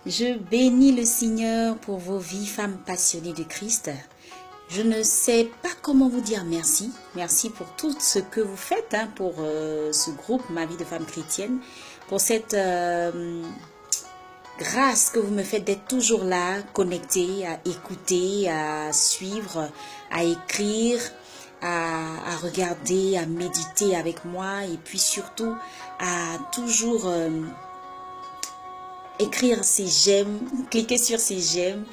Je bénis le Seigneur pour vos vies, femmes passionnées de Christ. Je ne sais pas comment vous dire merci. Merci pour tout ce que vous faites pour ce groupe, Ma vie de femme chrétienne, pour cette grâce que vous me faites d'être toujours là, connectée, à écouter, à suivre, à écrire, à regarder, à méditer avec moi et puis surtout à toujours écrire ces j'aime, cliquer sur ces j'aime,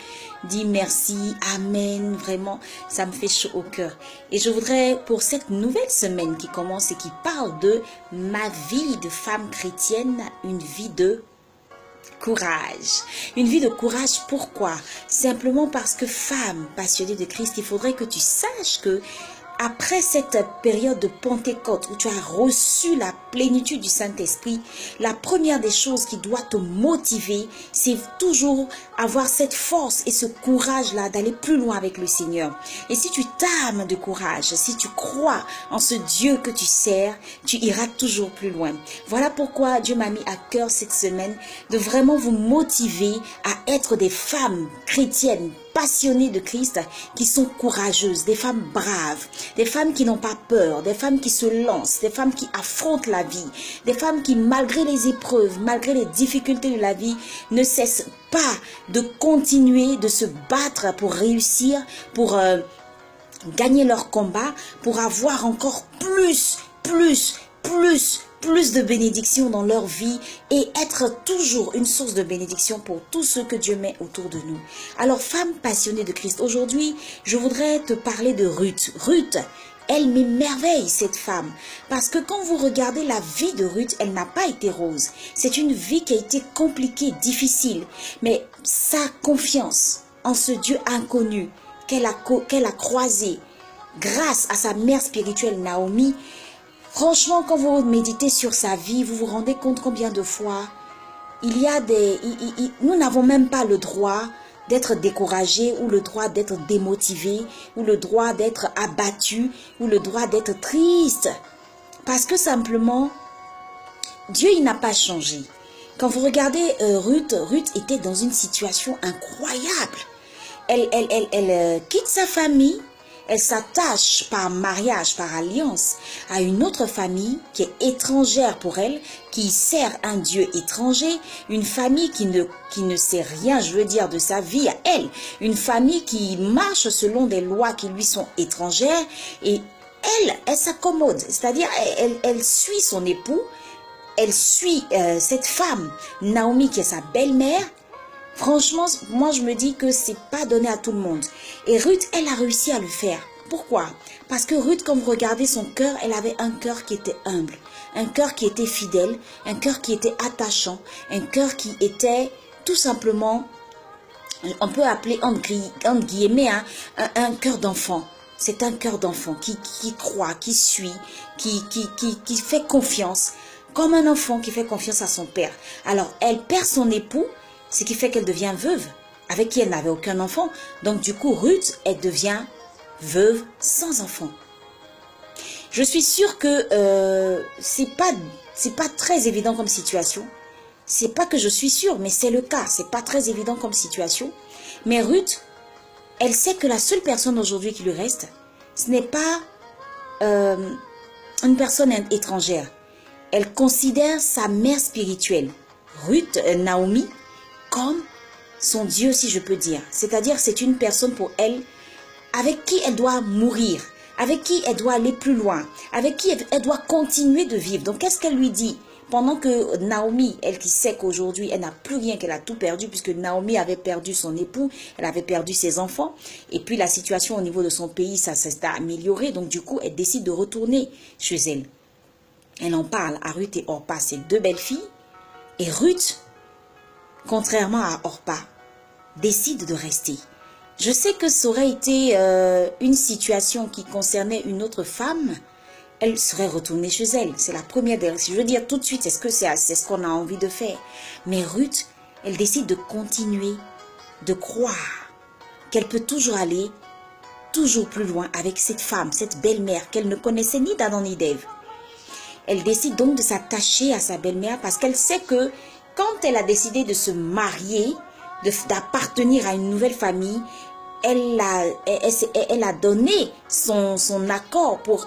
dire merci, amen, vraiment, ça me fait chaud au cœur. Et je voudrais, pour cette nouvelle semaine qui commence et qui parle de ma vie de femme chrétienne, une vie de courage. Une vie de courage, pourquoi? Simplement parce que femme passionnée de Christ, il faudrait que tu saches que après cette période de Pentecôte où tu as reçu la plénitude du Saint-Esprit, la première des choses qui doit te motiver, c'est toujours avoir cette force et ce courage-là d'aller plus loin avec le Seigneur. Et si tu t'armes de courage, si tu crois en ce Dieu que tu sers, tu iras toujours plus loin. Voilà pourquoi Dieu m'a mis à cœur cette semaine de vraiment vous motiver à être des femmes chrétiennes passionnées de Christ, qui sont courageuses, des femmes braves, des femmes qui n'ont pas peur, des femmes qui se lancent, des femmes qui affrontent la vie, des femmes qui, malgré les épreuves, malgré les difficultés de la vie, ne cessent pas de continuer de se battre pour réussir, pour gagner leur combat, pour avoir encore plus de bénédictions dans leur vie et être toujours une source de bénédiction pour tous ceux que Dieu met autour de nous. Alors, femme passionnée de Christ, aujourd'hui, je voudrais te parler de Ruth. Ruth, elle m'émerveille, cette femme, parce que quand vous regardez la vie de Ruth, elle n'a pas été rose. C'est une vie qui a été compliquée, difficile, mais sa confiance en ce Dieu inconnu qu'elle a croisé grâce à sa mère spirituelle Naomi. Franchement, quand vous méditez sur sa vie, vous vous rendez compte combien de fois nous n'avons même pas le droit d'être découragés ou le droit d'être démotivés ou le droit d'être abattus ou le droit d'être triste. Parce que simplement, Dieu, il n'a pas changé. Quand vous regardez Ruth était dans une situation incroyable. Elle quitte sa famille. Elle s'attache par mariage, par alliance, à une autre famille qui est étrangère pour elle, qui sert un Dieu étranger, une famille qui ne sait rien, je veux dire, de sa vie à elle, une famille qui marche selon des lois qui lui sont étrangères, et elle s'accommode, c'est-à-dire elle suit son époux, elle suit cette femme, Naomi, qui est sa belle-mère. Franchement, moi je me dis que c'est pas donné à tout le monde. Et Ruth, elle a réussi à le faire. Pourquoi? Parce que Ruth, quand vous regardez son cœur, elle avait un cœur qui était humble, un cœur qui était fidèle, un cœur qui était attachant, un cœur qui était tout simplement, on peut appeler entre guillemets, un cœur d'enfant. C'est un cœur d'enfant qui croit, qui suit, qui fait confiance, comme un enfant qui fait confiance à son père. Alors, elle perd son époux, ce qui fait qu'elle devient veuve, avec qui elle n'avait aucun enfant. Donc du coup, Ruth, elle devient veuve sans enfant. Je suis sûre que c'est pas très évident comme situation. C'est pas que je suis sûre, mais c'est le cas. C'est pas très évident comme situation. Mais Ruth, elle sait que la seule personne aujourd'hui qui lui reste, ce n'est pas une personne étrangère. Elle considère sa mère spirituelle, Naomi, comme son Dieu, si je peux dire. C'est-à-dire, c'est une personne pour elle avec qui elle doit mourir, avec qui elle doit aller plus loin, avec qui elle doit continuer de vivre. Donc, qu'est-ce qu'elle lui dit? Pendant que Naomi, elle qui sait qu'aujourd'hui, elle n'a plus rien, qu'elle a tout perdu, puisque Naomi avait perdu son époux, elle avait perdu ses enfants, et puis la situation au niveau de son pays, ça s'est amélioré. Donc, du coup, elle décide de retourner chez elle. Elle en parle à Ruth et Orpa, ses deux belles filles, et Ruth, contrairement à Orpa, décide de rester. Je sais que ça aurait été une situation qui concernait une autre femme, elle serait retournée chez elle. C'est la première des... Je veux dire tout de suite, c'est ce qu'on a envie de faire. Mais Ruth, elle décide de continuer, de croire qu'elle peut toujours aller, toujours plus loin avec cette femme, cette belle-mère qu'elle ne connaissait ni d'Adam ni d'Ève. Elle décide donc de s'attacher à sa belle-mère parce qu'elle sait que quand elle a décidé de se marier, d'appartenir à une nouvelle famille, elle a donné son accord pour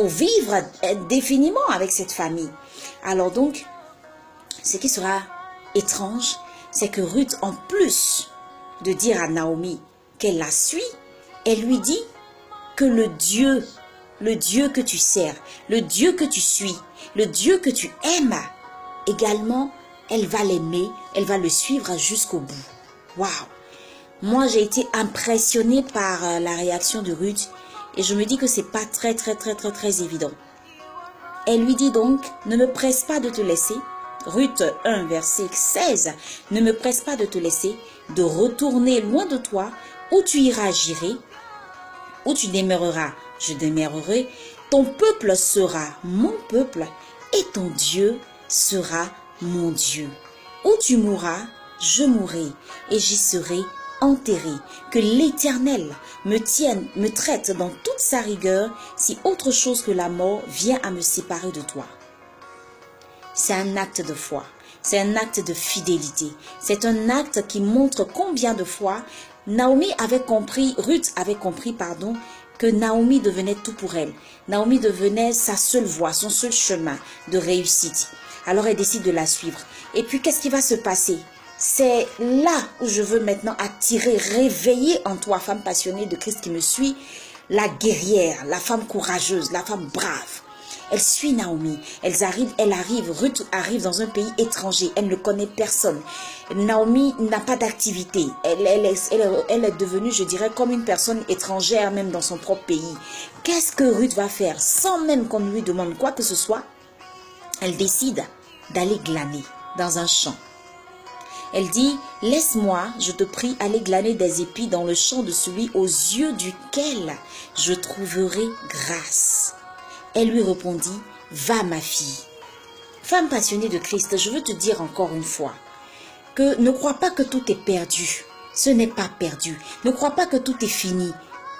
vivre définitivement avec cette famille. Alors donc, ce qui sera étrange, c'est que Ruth, en plus de dire à Naomi qu'elle la suit, elle lui dit que le Dieu que tu sers, le Dieu que tu suis, le Dieu que tu aimes, également, elle va l'aimer, elle va le suivre jusqu'au bout. Waouh! Moi, j'ai été impressionnée par la réaction de Ruth et je me dis que c'est pas très évident. Elle lui dit donc, ne me presse pas de te laisser. Ruth 1, verset 16, ne me presse pas de te laisser, de retourner loin de toi, où tu iras, j'irai, où tu demeureras, je demeurerai, ton peuple sera mon peuple et ton Dieu sera mon Dieu. Où tu mourras, je mourrai et j'y serai enterré. Que l'Éternel me traite dans toute sa rigueur si autre chose que la mort vient à me séparer de toi. C'est un acte de foi, c'est un acte de fidélité, c'est un acte qui montre combien de fois Ruth avait compris, que Naomi devenait tout pour elle. Naomi devenait sa seule voie, son seul chemin de réussite. Alors elle décide de la suivre. Et puis qu'est-ce qui va se passer? C'est là où je veux maintenant attirer, réveiller en toi, femme passionnée de Christ qui me suit, la guerrière, la femme courageuse, la femme brave. Elle suit Naomi, Ruth arrive dans un pays étranger, elle ne connaît personne. Naomi n'a pas d'activité, elle est devenue, je dirais, comme une personne étrangère même dans son propre pays. Qu'est-ce que Ruth va faire? Sans même qu'on lui demande quoi que ce soit, elle décide d'aller glaner dans un champ. Elle dit, laisse-moi, je te prie, aller glaner des épis dans le champ de celui aux yeux duquel je trouverai grâce. Elle lui répondit, va ma fille. Femme passionnée de Christ, je veux te dire encore une fois que ne crois pas que tout est perdu. Ce n'est pas perdu. Ne crois pas que tout est fini.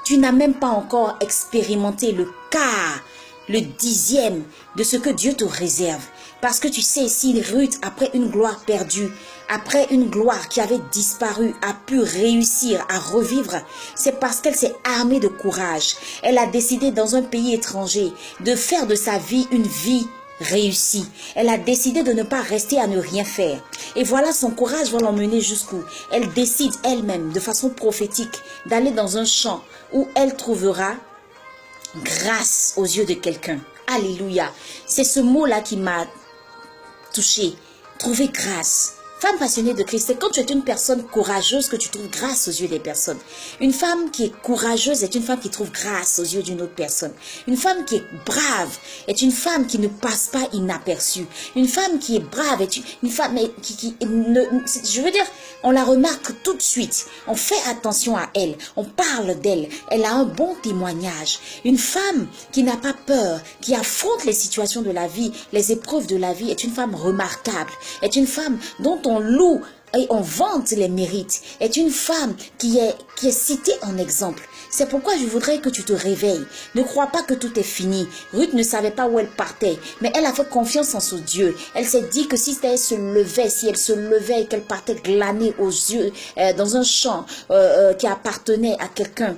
Tu n'as même pas encore expérimenté le quart, le dixième de ce que Dieu te réserve. Parce que tu sais, si Ruth, après une gloire perdue, après une gloire qui avait disparu, a pu réussir à revivre, c'est parce qu'elle s'est armée de courage. Elle a décidé dans un pays étranger de faire de sa vie une vie réussie. Elle a décidé de ne pas rester à ne rien faire. Et voilà, son courage va l'emmener jusqu'où? Elle décide elle-même, de façon prophétique, d'aller dans un champ où elle trouvera grâce aux yeux de quelqu'un. Alléluia. C'est ce mot-là qui m'a touché, trouver grâce. Femme passionnée de Christ, c'est quand tu es une personne courageuse que tu trouves grâce aux yeux des personnes. Une femme qui est courageuse est une femme qui trouve grâce aux yeux d'une autre personne. Une femme qui est brave est une femme qui ne passe pas inaperçue. Une femme qui est brave est une femme qui je veux dire, on la remarque tout de suite. On fait attention à elle. On parle d'elle. Elle a un bon témoignage. Une femme qui n'a pas peur, qui affronte les situations de la vie, les épreuves de la vie, est une femme remarquable. Est une femme dont on loue et on vante les mérites, est une femme qui est citée en exemple. C'est pourquoi je voudrais que tu te réveilles. Ne crois pas que tout est fini. Ruth ne savait pas où elle partait, mais elle a fait confiance en son Dieu. Elle s'est dit que si elle se levait et qu'elle partait glaner aux yeux dans un champ qui appartenait à quelqu'un,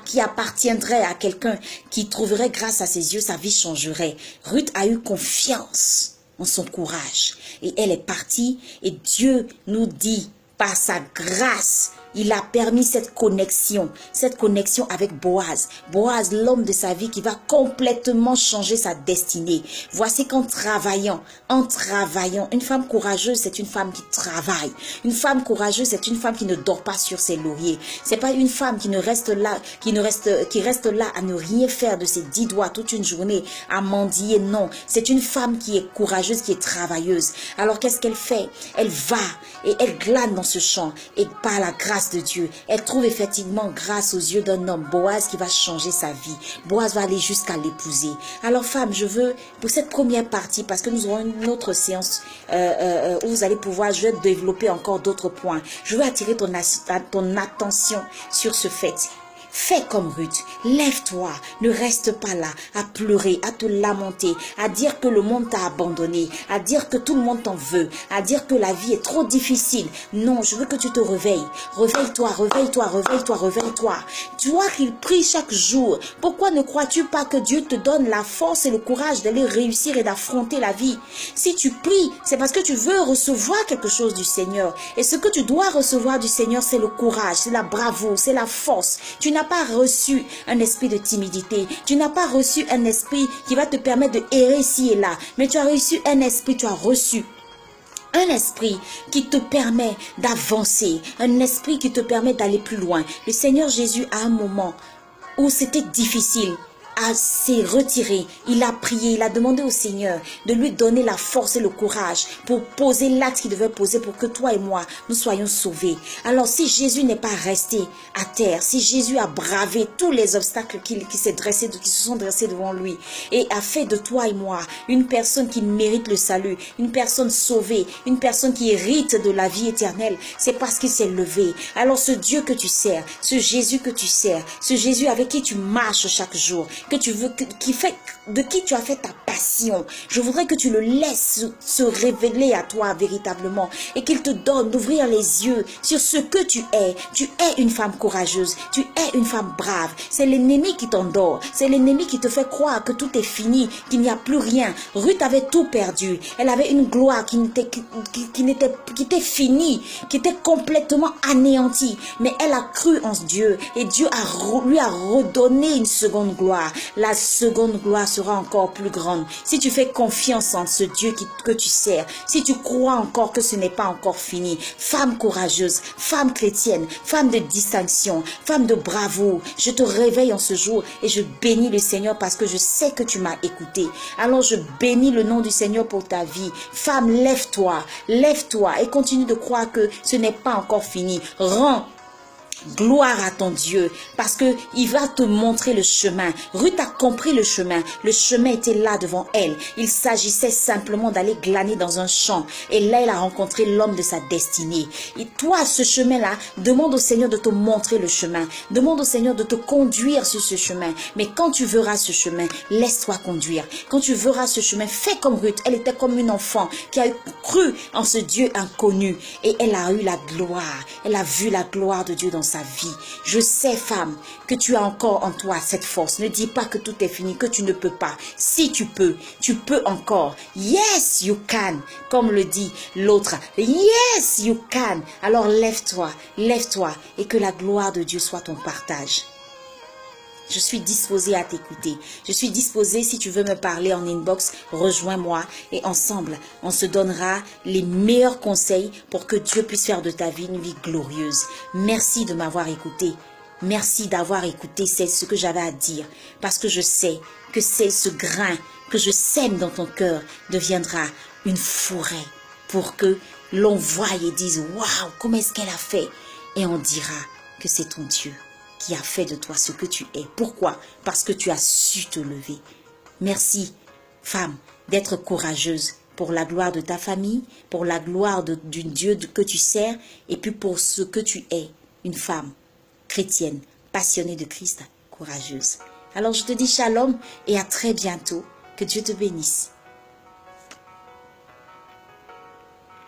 qui appartiendrait à quelqu'un qui trouverait grâce à ses yeux, sa vie changerait. Ruth a eu confiance en son courage. Et elle est partie et Dieu nous dit, par sa grâce, il a permis cette connexion avec Boaz. Boaz, l'homme de sa vie qui va complètement changer sa destinée. Voici qu'en travaillant, une femme courageuse, c'est une femme qui travaille. Une femme courageuse, c'est une femme qui ne dort pas sur ses lauriers. C'est pas une femme qui reste là à ne rien faire de ses 10 doigts toute une journée, à mendier. Non, c'est une femme qui est courageuse, qui est travailleuse. Alors qu'est-ce qu'elle fait? Elle va et elle glane dans ce champ et par la grâce de Dieu, elle trouve effectivement grâce aux yeux d'un homme, Boaz, qui va changer sa vie. Boaz va aller jusqu'à l'épouser. Alors femme, je veux, pour cette première partie, parce que nous aurons une autre séance où vous allez pouvoir, je vais développer encore d'autres points. Je veux attirer ton attention sur ce fait. Fais comme Ruth. Lève-toi. Ne reste pas là à pleurer, à te lamenter, à dire que le monde t'a abandonné, à dire que tout le monde t'en veut, à dire que la vie est trop difficile. Non, je veux que tu te réveilles. Réveille-toi, réveille-toi, réveille-toi, réveille-toi. Toi qui pries chaque jour, pourquoi ne crois-tu pas que Dieu te donne la force et le courage d'aller réussir et d'affronter la vie? Si tu pries, c'est parce que tu veux recevoir quelque chose du Seigneur. Et ce que tu dois recevoir du Seigneur, c'est le courage, c'est la bravoure, c'est la force. Tu n'as pas reçu un esprit de timidité. Tu n'as pas reçu un esprit qui va te permettre de errer ici et là. Mais tu as reçu un esprit, tu as reçu un esprit qui te permet d'avancer, un esprit qui te permet d'aller plus loin. Le Seigneur Jésus, à un moment où c'était difficile, s'est retiré, il a prié, il a demandé au Seigneur de lui donner la force et le courage pour poser l'acte qu'il devait poser pour que toi et moi, nous soyons sauvés. Alors si Jésus n'est pas resté à terre, si Jésus a bravé tous les obstacles qui se sont dressés devant lui et a fait de toi et moi une personne qui mérite le salut, une personne sauvée, une personne qui hérite de la vie éternelle, c'est parce qu'il s'est levé. Alors ce Dieu que tu sers, ce Jésus que tu sers, ce Jésus avec qui tu marches chaque jour, que tu veux, de qui tu as fait ta passion. Je voudrais que tu le laisses se révéler à toi véritablement et qu'il te donne d'ouvrir les yeux sur ce que tu es. Tu es une femme courageuse, tu es une femme brave. C'est l'ennemi qui t'endort, c'est l'ennemi qui te fait croire que tout est fini, qu'il n'y a plus rien. Ruth avait tout perdu. Elle avait une gloire qui était finie, qui était complètement anéantie. Mais elle a cru en Dieu et Dieu lui a redonné une seconde gloire. La seconde gloire sera encore plus grande. Si tu fais confiance en ce Dieu que tu sers, si tu crois encore que ce n'est pas encore fini, femme courageuse, femme chrétienne, femme de distinction, femme de bravoure, je te réveille en ce jour et je bénis le Seigneur parce que je sais que tu m'as écouté. Alors je bénis le nom du Seigneur pour ta vie. Femme, lève-toi, lève-toi et continue de croire que ce n'est pas encore fini. Rends gloire à ton Dieu parce que il va te montrer le chemin. Ruth a compris le chemin. Le chemin était là devant elle. Il s'agissait simplement d'aller glaner dans un champ. Et là, elle a rencontré l'homme de sa destinée. Et toi, ce chemin-là, demande au Seigneur de te montrer le chemin. Demande au Seigneur de te conduire sur ce chemin. Mais quand tu verras ce chemin, laisse-toi conduire. Quand tu verras ce chemin, fais comme Ruth. Elle était comme une enfant qui a cru en ce Dieu inconnu. Et elle a eu la gloire. Elle a vu la gloire de Dieu dans sa vie. Je sais, femme, que tu as encore en toi cette force. Ne dis pas que tout est fini, que tu ne peux pas. Si tu peux encore. Yes, you can. Comme le dit l'autre. Yes, you can. Alors lève-toi, lève-toi et que la gloire de Dieu soit ton partage. Je suis disposée à t'écouter. Je suis disposée, si tu veux me parler en inbox, rejoins-moi et ensemble, on se donnera les meilleurs conseils pour que Dieu puisse faire de ta vie une vie glorieuse. Merci de m'avoir écouté. Merci d'avoir écouté, c'est ce que j'avais à dire. Parce que je sais que c'est ce grain que je sème dans ton cœur deviendra une forêt pour que l'on voie et dise « Waouh, comment est-ce qu'elle a fait ?» Et on dira que c'est ton Dieu qui a fait de toi ce que tu es. Pourquoi? Parce que tu as su te lever. Merci, femme, d'être courageuse pour la gloire de ta famille, pour la gloire du Dieu que tu sers, et puis pour ce que tu es, une femme chrétienne, passionnée de Christ, courageuse. Alors je te dis shalom et à très bientôt. Que Dieu te bénisse.